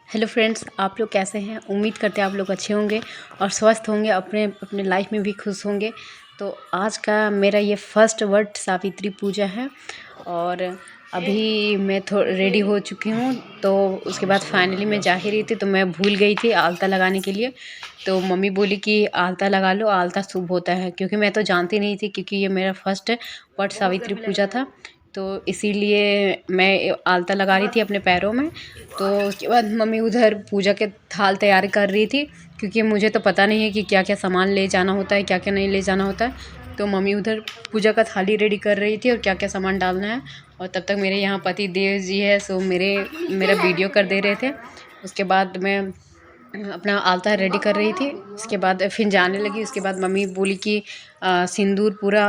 Hello friends, आप लोग कैसे हैं। उम्मीद करते हैं आप लोग अच्छे होंगे और स्वस्थ होंगे, अपने अपने लाइफ में भी खुश होंगे। तो आज का मेरा ये फर्स्ट वर्ड सावित्री पूजा है और अभी मैं रेडी हो चुकी हूँ। तो उसके बाद फाइनली मैं जा ही रही थी तो मैं भूल गई थी आलता लगाने के लिए। तो मम्मी बोली कि आलता लगा लो, आलता शुभ होता है, क्योंकि मैं तो जानती नहीं थी, क्योंकि ये मेरा फर्स्ट वर्ड सावित्री पूजा था। तो इसीलिए मैं आलता लगा रही थी अपने पैरों में। तो उसके बाद मम्मी उधर पूजा के थाल तैयार कर रही थी, क्योंकि मुझे तो पता नहीं है कि क्या क्या सामान ले जाना होता है, क्या क्या नहीं ले जाना होता है। तो मम्मी उधर पूजा का थाली रेडी कर रही थी और क्या क्या सामान डालना है। और तब तक मेरे यहाँ पति देव जी है, सो मेरा वीडियो कर दे रहे थे। उसके बाद मैं अपना आलता रेडी कर रही थी। उसके बाद फिर जाने लगी। उसके बाद मम्मी बोली कि सिंदूर पूरा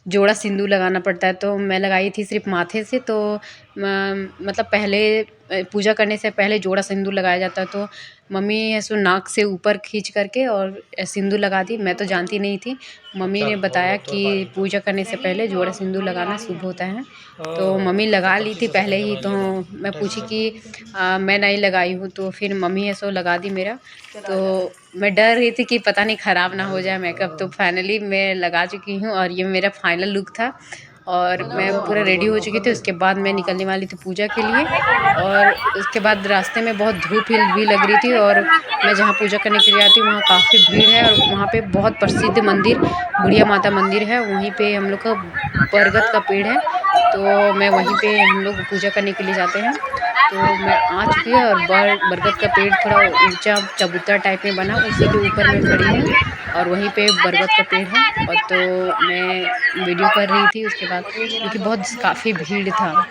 जोड़ा सिंदूर लगाना पड़ता है, तो मैं लगाई थी सिर्फ माथे से। तो मतलब पहले पूजा करने से पहले जोड़ा सिंदूर लगाया जाता है। तो मम्मी ऐसो नाक से ऊपर खींच करके और सिंदूर लगा दी। मैं तो जानती नहीं थी, मम्मी ने बताया कि पूजा करने से पहले जोड़ा सिंदूर लगाना शुभ होता है। तो मम्मी लगा ली थी पहले ही। तो मैं पूछी कि मैं नहीं लगाई हूँ, तो फिर मम्मी ऐसो लगा दी मेरा। तो मैं डर रही थी कि पता नहीं ख़राब ना हो जाए मेकअप। तो फाइनली मैं लगा चुकी हूँ और ये मेरा फाइनल लुक था और मैं पूरा रेडी हो चुकी थी। उसके बाद मैं निकलने वाली थी पूजा के लिए। और उसके बाद रास्ते में बहुत धूप भी लग रही थी और मैं जहाँ पूजा करने के लिए आती हूँ वहाँ काफ़ी भीड़ है। और वहाँ पे बहुत प्रसिद्ध मंदिर बुढ़िया माता मंदिर है, वहीं पे हम लोग का बरगद का पेड़ है। तो मैं वहीं पे हम लोग पूजा करने के लिए जाते हैं। तो मैं आ चुकी हूँ और बरगद का पेड़ थोड़ा ऊंचा चबूतरा टाइप में बना, उसी के ऊपर मैं खड़ी हूँ और वहीं पे बरगद का पेड़ है। और तो मैं वीडियो कर रही थी उसके बाद, क्योंकि बहुत काफ़ी भीड़ था।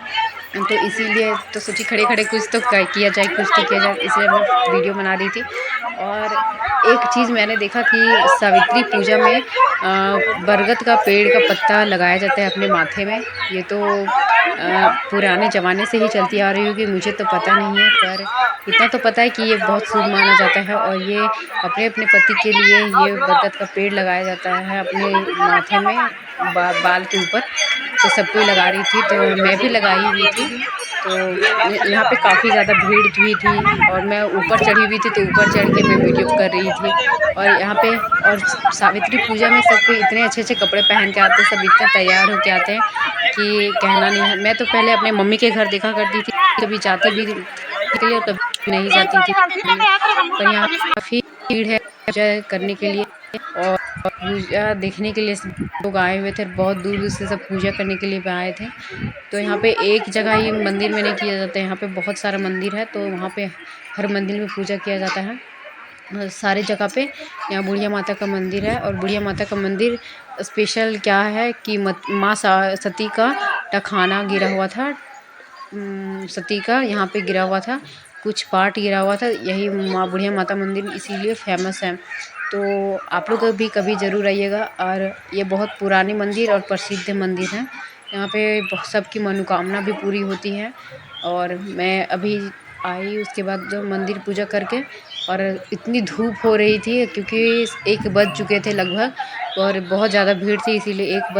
तो इसीलिए तो सोची खड़े खड़े कुछ तो किया जाए, कुछ तो किया जाए, इसलिए मैं वीडियो बना रही थी। और एक चीज़ मैंने देखा कि सावित्री पूजा में बरगद का पेड़ का पत्ता लगाया जाता है अपने माथे में। ये तो पुराने ज़माने से ही चलती आ रही होगी, मुझे तो पता नहीं है, पर इतना तो पता है कि ये बहुत शुभ माना जाता है। और ये अपने अपने पति के लिए ये बरगद का पेड़ लगाया जाता है अपने माथे में, बाल के ऊपर। तो सब कोई लगा रही थी, तो मैं भी लगाई हुई थी। तो यहाँ पे काफ़ी ज़्यादा भीड़ भी थी और मैं ऊपर चढ़ी हुई थी, तो ऊपर चढ़ के मैं वीडियो कर रही थी। और यहाँ पे और सावित्री पूजा में सब कोई इतने अच्छे अच्छे कपड़े पहन के आते हैं, सब इतने तैयार होके आते हैं कि कहना नहीं है। मैं तो पहले अपने मम्मी के घर देखा करती थी, कभी जाती भी थी और कभी नहीं जाती थी, पर यहाँ काफ़ी भीड़ है पूजा करने के लिए। और पूजा देखने के लिए लोग आए हुए थे, बहुत दूर दूर से सब पूजा करने के लिए भी आए थे। तो यहाँ पे एक जगह ही मंदिर में नहीं किया जाता है, यहाँ पे बहुत सारा मंदिर है। तो वहाँ पे हर मंदिर में पूजा किया जाता है सारे जगह पे। यहाँ बुढ़िया माता का मंदिर है और बुढ़िया माता का मंदिर स्पेशल क्या है कि माँ सती का टखाना गिरा हुआ था, सती का यहाँ पे गिरा हुआ था, कुछ पार्ट गिरा हुआ था। यही माँ बुढ़िया माता मंदिर इसीलिए फेमस है। तो आप लोग भी कभी ज़रूर आइएगा। और ये बहुत पुरानी मंदिर और प्रसिद्ध मंदिर है, यहाँ पे सबकी मनोकामना भी पूरी होती है। और मैं अभी आई उसके बाद जो मंदिर पूजा करके, और इतनी धूप हो रही थी क्योंकि 1 बज चुके थे लगभग और बहुत ज़्यादा भीड़ थी, इसीलिए 1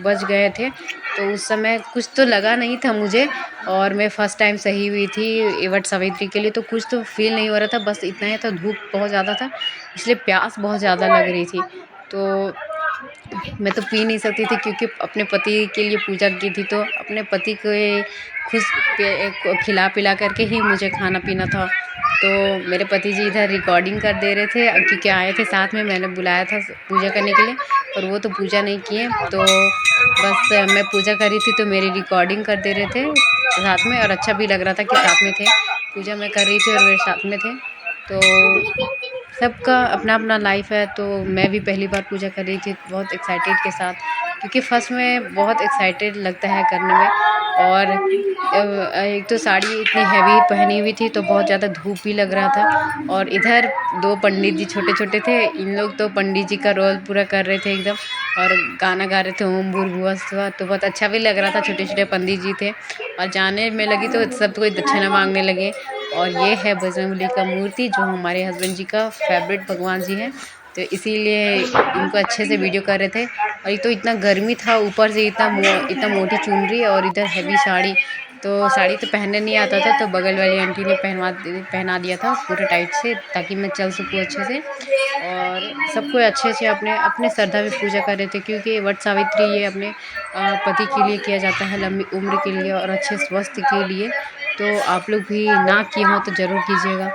बज गए थे। तो उस समय कुछ तो लगा नहीं था मुझे, और मैं फ़र्स्ट टाइम सही हुई थी वट सावित्री के लिए, तो कुछ तो फील नहीं हो रहा था, बस इतना ही था। धूप बहुत ज़्यादा था, इसलिए प्यास बहुत ज़्यादा लग रही थी। तो मैं तो पी नहीं सकती थी, क्योंकि अपने पति के लिए पूजा की थी, तो अपने पति को खुश खिला पिला करके ही मुझे खाना पीना था। तो मेरे पति जी इधर रिकॉर्डिंग कर दे रहे थे, क्योंकि आए थे साथ में, मैंने बुलाया था पूजा करने के लिए, पर वो तो पूजा नहीं किए। तो बस मैं पूजा कर रही थी तो मेरी रिकॉर्डिंग कर दे रहे थे साथ में, और अच्छा भी लग रहा था कि साथ में थे। पूजा मैं कर रही थी और मेरे साथ में थे। तो सबका अपना अपना लाइफ है। तो मैं भी पहली बार पूजा कर रही थी बहुत एक्साइटेड के साथ, क्योंकि फर्स्ट में बहुत एक्साइटेड लगता है करने में। और एक तो साड़ी इतनी हैवी पहनी हुई थी, तो बहुत ज़्यादा धूप भी लग रहा था। और इधर 2 पंडित जी छोटे छोटे थे, इन लोग तो पंडित जी का रोल पूरा कर रहे थे एकदम, और गाना गा रहे थे ओम भूर्भुवः स्वः। तो बहुत अच्छा भी लग रहा था, छोटे छोटे पंडित जी थे। और जाने में लगी तो सब कोई दक्षिणा मांगने लगे। और ये है बजरंगबली का मूर्ति, जो हमारे हस्बैंड जी का फेवरेट भगवान जी हैं, तो इसीलिए इनको अच्छे से वीडियो कर रहे थे। और एक तो इतना गर्मी था, ऊपर से इतना मोटी चुनरी और इधर हैवी साड़ी, तो साड़ी तो पहनने नहीं आता था, तो बगल वाली आंटी ने पहना दिया था पूरे टाइट से, ताकि मैं चल सकूँ अच्छे से। और सबको अच्छे से अपने अपने श्रद्धा में पूजा कर रहे थे, क्योंकि वट सावित्री ये अपने पति के लिए किया जाता है, लंबी उम्र के लिए और अच्छे स्वास्थ्य के लिए। तो आप लोग भी ना किए हों तो ज़रूर कीजिएगा।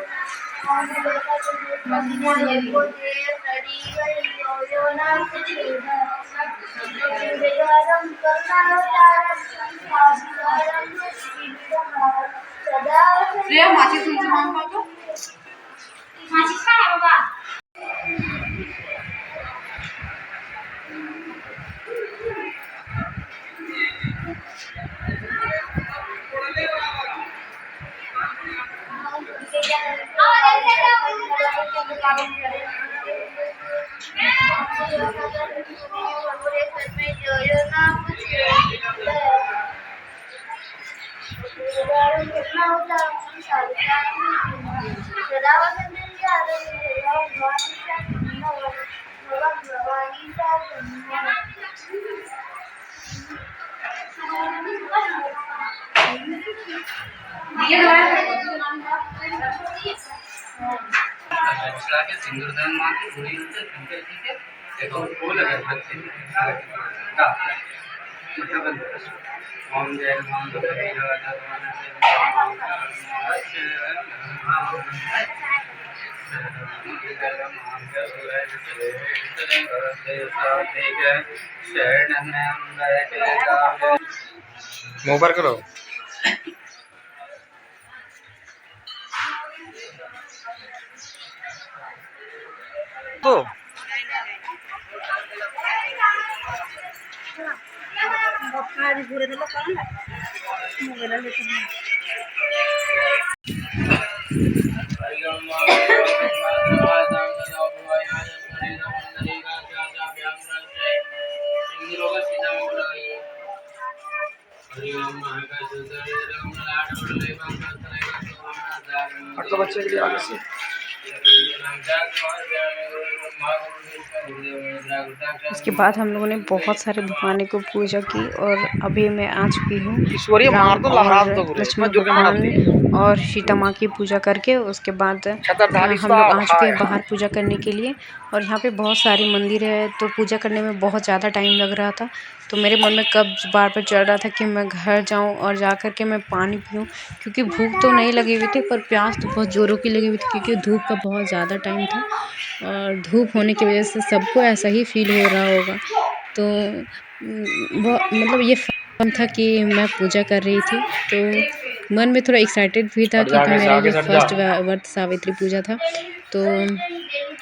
सिंदूरदान माँ की जुड़ी हुई है शंकर जी के देखो फूल है ओम जय राम मुँह पर करो। तो बच्चे के लिए आगे से उसके बाद हम लोगों ने बहुत सारे भगवान को पूजा की, और अभी मैं आ चुकी हूँ लक्ष्मी भगवान और सीता माँ की पूजा करके। उसके बाद हम लोग आ चुके हैं बाहर पूजा करने के लिए। और यहाँ पे बहुत सारे मंदिर है, तो पूजा करने में बहुत ज़्यादा टाइम लग रहा था। तो मेरे मन में कब बार बार चल रहा था कि मैं घर जाऊँ और जा कर के मैं पानी पीऊँ, क्योंकि भूख तो नहीं लगी हुई थी, पर प्यास तो बहुत ज़ोरों की लगी हुई थी, क्योंकि धूप का बहुत ज़्यादा टाइम था। और धूप होने की वजह से सबको ऐसा ही फील हो रहा होगा। तो वो मतलब ये फन था कि मैं पूजा कर रही थी, तो मन में थोड़ा एक्साइटेड भी था, क्योंकि मेरा ये फर्स्ट व्रत सावित्री पूजा था। तो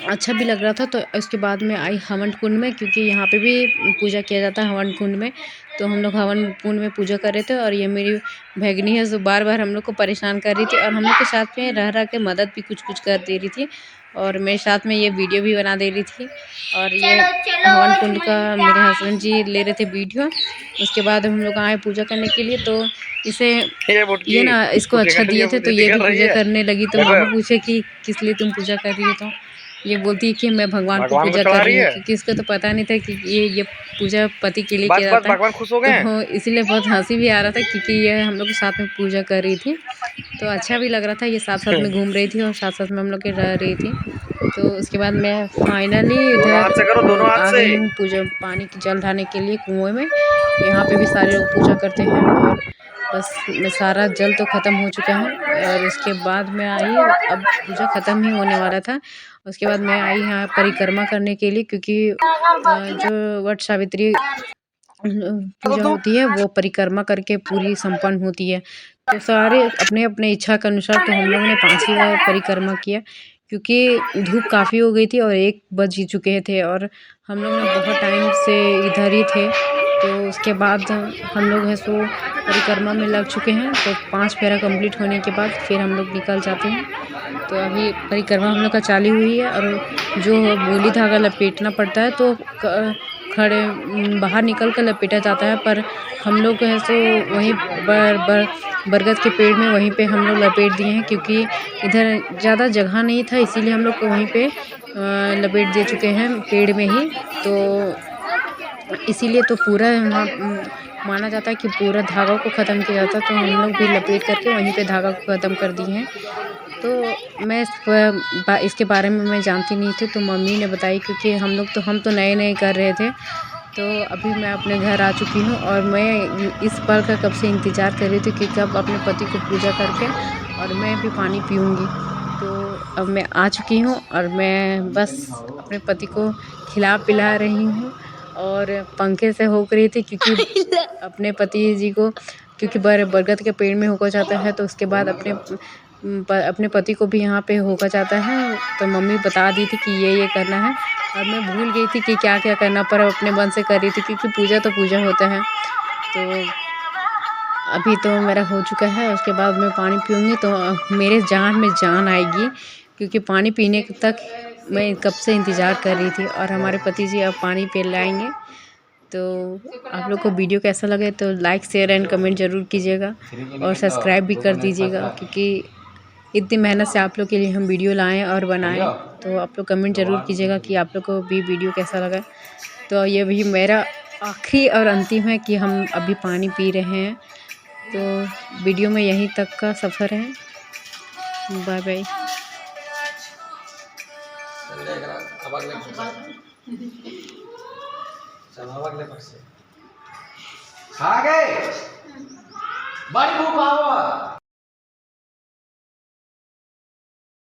अच्छा भी लग रहा था। तो उसके बाद में आई हवन कुंड में, क्योंकि यहाँ पे भी पूजा किया जाता है हवन कुंड में। तो हम लोग हवन कुंड में पूजा कर रहे थे, और ये मेरी भैगनी है जो बार बार हम लोग को परेशान कर रही थी, और हम लोग के साथ में रह के मदद भी कुछ कुछ कर दे रही थी, और मेरे साथ में ये वीडियो भी बना दे रही थी। और ये हवन कुंड का मेरे हस्बैंड जी ले रहे थे वीडियो। उसके बाद हम लोग आए पूजा करने के लिए। तो इसे ये ना इसको अच्छा दिए थे, तो ये भी पूजा करने लगी। तो मामा पूछे कि किस लिए तुम पूजा कर रही हो, तो ये बोलती है कि मैं भगवान को पूजा कर रही हूँ, क्योंकि इसको तो पता नहीं था कि ये पूजा पति के लिए किया जाता है। तो इसीलिए बहुत हंसी भी आ रहा था, क्योंकि ये हम लोग के साथ में पूजा कर रही थी। तो अच्छा भी लग रहा था, ये साथ साथ में घूम रही थी और साथ साथ में हम लोग के रह रही थी। तो उसके बाद मैं फाइनली इधर आ गई हूँ पूजा पानी की जल ढाने के लिए कुएं में। यहाँ पे भी सारे लोग पूजा करते हैं, और बस सारा जल तो ख़त्म हो चुका है। और उसके बाद मैं आई, अब पूजा ख़त्म ही होने वाला था। उसके बाद मैं आई यहाँ परिक्रमा करने के लिए, क्योंकि जो वट सावित्री पूजा होती है वो परिक्रमा करके पूरी संपन्न होती है। तो सारे अपने अपने इच्छा के अनुसार, तो हम लोगों ने 5 ही बार परिक्रमा किया, क्योंकि धूप काफ़ी हो गई थी और 1 बज ही चुके थे, और हम लोग ना बहुत टाइम से इधर ही थे। तो उसके बाद हम लोग है सो परिक्रमा में लग चुके हैं। तो 5 फेरा कंप्लीट होने के बाद फिर हम लोग निकल जाते हैं। तो अभी परिक्रमा हम लोग का चालू हुई है, और जो मूली धागा लपेटना पड़ता है, तो खड़े बाहर निकल कर लपेटा जाता है। पर हम लोग है सो वहीं बरगद के पेड़ में वहीं पे हम लोग लपेट दिए हैं, क्योंकि इधर ज़्यादा जगह नहीं था, इसीलिए हम लोग को वहीं पे लपेट दे चुके हैं पेड़ में ही। तो इसीलिए तो पूरा माना जाता है कि पूरा धागा को ख़त्म किया जाता है, तो हम लोग भी लपेट करके वहीं पे धागा को ख़त्म कर दिए हैं। तो मैं इसके बारे में मैं जानती नहीं थी, तो मम्मी ने बताई, क्योंकि हम तो नए कर रहे थे। तो अभी मैं अपने घर आ चुकी हूँ और मैं इस पल का कब से इंतज़ार कर रही थी कि कब अपने पति को पूजा करके और मैं भी पानी पीऊँगी। तो अब मैं आ चुकी हूँ और मैं बस अपने पति को खिला पिला रही हूँ और पंखे से होक रही थी, क्योंकि अपने पति जी को, क्योंकि बरगद के पेड़ में होका जाता है, तो उसके बाद अपने पति को भी यहाँ पे होका जाता है। तो मम्मी बता दी थी कि ये करना है और मैं भूल गई थी कि क्या क्या करना, पर अपने मन से कर रही थी, क्योंकि पूजा तो पूजा होता है। तो अभी तो मेरा हो चुका है, उसके बाद मैं पानी पीऊँगी तो मेरे जान में जान आएगी, क्योंकि पानी पीने तक मैं कब से इंतज़ार कर रही थी और हमारे पति जी अब पानी पिलाएंगे। तो आप लोग को वीडियो कैसा लगे तो लाइक शेयर एंड कमेंट ज़रूर कीजिएगा और सब्सक्राइब भी कर दीजिएगा, क्योंकि इतनी मेहनत से आप लोग के लिए हम वीडियो लाएँ और बनाएँ। तो आप लोग कमेंट ज़रूर कीजिएगा कि आप लोग को भी वीडियो कैसा लगा। तो ये भी मेरा आखिरी और अंतिम है कि हम अभी पानी पी रहे हैं। तो वीडियो में यहीं तक का सफ़र है। Bye bye. खा गए बड़ी भूख हुआ